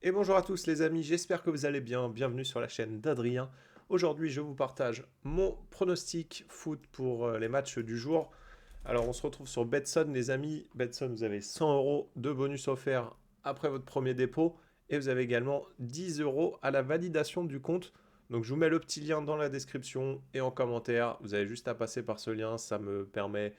Et bonjour à tous les amis, j'espère que vous allez bien. Bienvenue sur la chaîne d'Adrien. Aujourd'hui, je vous partage mon pronostic foot pour les matchs du jour. Alors, on se retrouve sur Betson, les amis. Betson, vous avez 100 euros de bonus offerts après votre premier dépôt. Et vous avez également 10 euros à la validation du compte. Donc, je vous mets le petit lien dans la description et en commentaire. Vous avez juste à passer par ce lien. Ça me permet,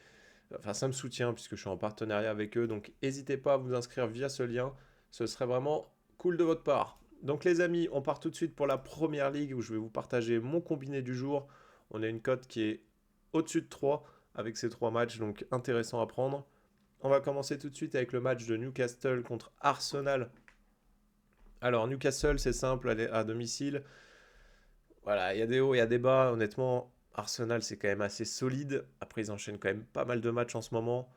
enfin, ça me soutient puisque je suis en partenariat avec eux. Donc, n'hésitez pas à vous inscrire via ce lien. Ce serait vraiment cool de votre part. Donc les amis, on part tout de suite pour la première ligue où je vais vous partager mon combiné du jour. On a une cote qui est au-dessus de 3 avec ces 3 matchs, donc intéressant à prendre. On va commencer tout de suite avec le match de Newcastle contre Arsenal. Alors Newcastle, c'est simple à domicile. Voilà, il y a des hauts, il y a des bas. Honnêtement, Arsenal, c'est quand même assez solide. Après, ils enchaînent quand même pas mal de matchs en ce moment.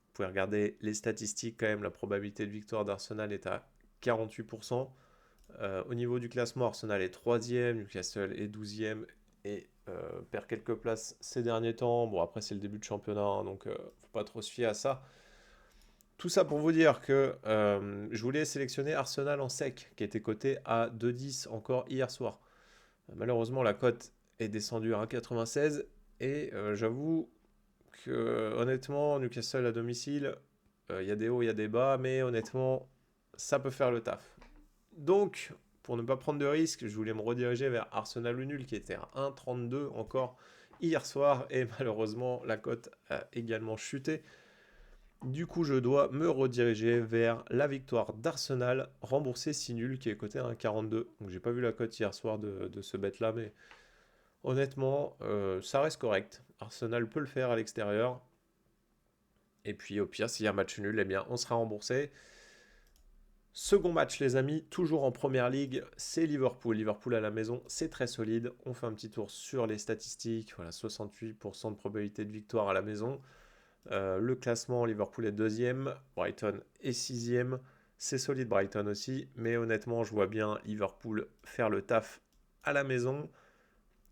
Vous pouvez regarder les statistiques quand même. La probabilité de victoire d'Arsenal est à 48%. Au niveau du classement, Arsenal est 3e, Newcastle est 12e et perd quelques places ces derniers temps. Bon, après, c'est le début de championnat, hein, donc faut pas trop se fier à ça. Tout ça pour vous dire que je voulais sélectionner Arsenal en sec, qui était coté à 2,10 encore hier soir. Malheureusement, la cote est descendue à 1,96 et j'avoue que honnêtement, Newcastle à domicile, il y a des hauts, il y a des bas, mais honnêtement, ça peut faire le taf. Donc, pour ne pas prendre de risque, je voulais me rediriger vers Arsenal ou nul qui était à 1,32 encore hier soir et malheureusement la cote a également chuté. Du coup, je dois me rediriger vers la victoire d'Arsenal remboursée 6 nul qui est coté à 1,42. Donc, j'ai pas vu la cote hier soir de ce bet là, mais honnêtement, ça reste correct. Arsenal peut le faire à l'extérieur. Et puis au pire, s'il y a un match nul, eh bien, on sera remboursé. Second match, les amis, toujours en première ligue, c'est Liverpool. Liverpool à la maison, c'est très solide. On fait un petit tour sur les statistiques. Voilà, 68% de probabilité de victoire à la maison. Le classement, Liverpool est deuxième, Brighton est sixième. C'est solide Brighton aussi, mais honnêtement, je vois bien Liverpool faire le taf à la maison.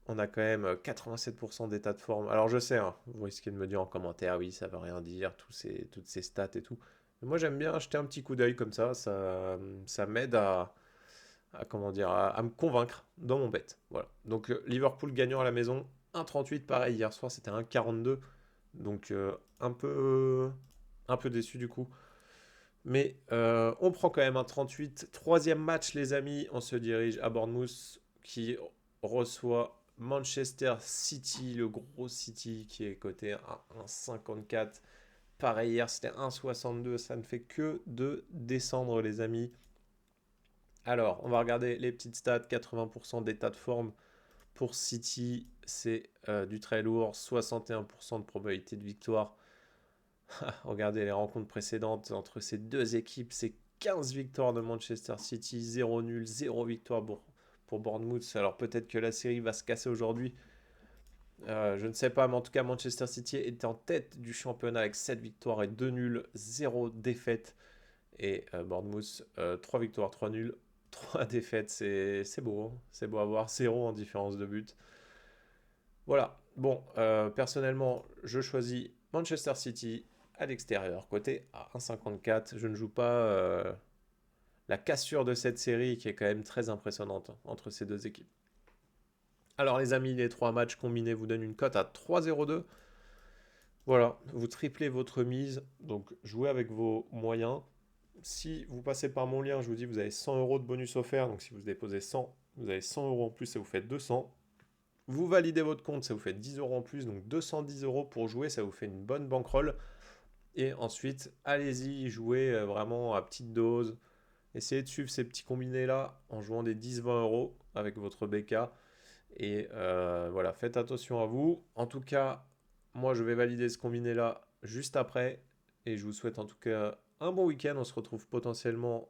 On a quand même 87% d'état de forme. Alors je sais, hein, vous risquez de me dire en commentaire, oui, ça veut rien dire, toutes ces stats et tout. Mais moi j'aime bien jeter un petit coup d'œil comme ça m'aide comment dire, à me convaincre dans mon bet. Voilà. Donc Liverpool gagnant à la maison, 1,38 pareil, hier soir c'était 1,42. Donc un peu déçu du coup. Mais on prend quand même un 38. Troisième match les amis, on se dirige à Bournemouth qui reçoit Manchester City, le gros City qui est coté à 1,54. Pareil, hier c'était 1,62. Ça ne fait que de descendre, les amis. Alors, on va regarder les petites stats. 80% d'état de forme pour City, c'est du très lourd. 61% de probabilité de victoire. Regardez les rencontres précédentes entre ces deux équipes. C'est 15 victoires de Manchester City, 0 nul, 0 victoire pour Bournemouth. Alors peut-être que la série va se casser aujourd'hui. Je ne sais pas, mais en tout cas, Manchester City est en tête du championnat avec 7 victoires et 2 nuls, 0 défaites. Et Bournemouth, 3 victoires, 3 nuls, 3 défaites. C'est beau, hein. C'est beau à voir. 0 en différence de but. Voilà. Bon, personnellement, je choisis Manchester City à l'extérieur, côté à 1,54. Je ne joue pas la cassure de cette série qui est quand même très impressionnante entre ces deux équipes. Alors les amis, les trois matchs combinés vous donnent une cote à 3,02. Voilà, vous triplez votre mise, donc jouez avec vos moyens. Si vous passez par mon lien, je vous dis vous avez 100 euros de bonus offert, donc si vous déposez 100, vous avez 100 euros en plus, ça vous fait 200. Vous validez votre compte, ça vous fait 10 euros en plus, donc 210 euros pour jouer, ça vous fait une bonne bankroll. Et ensuite, allez-y, jouez vraiment à petite dose. Essayez de suivre ces petits combinés-là en jouant des 10-20 euros avec votre BK. Et voilà, faites attention à vous. En tout cas, moi, je vais valider ce combiné-là juste après. Et je vous souhaite en tout cas un bon week-end. On se retrouve potentiellement,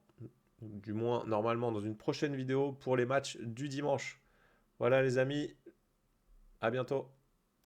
du moins normalement, dans une prochaine vidéo pour les matchs du dimanche. Voilà les amis, à bientôt.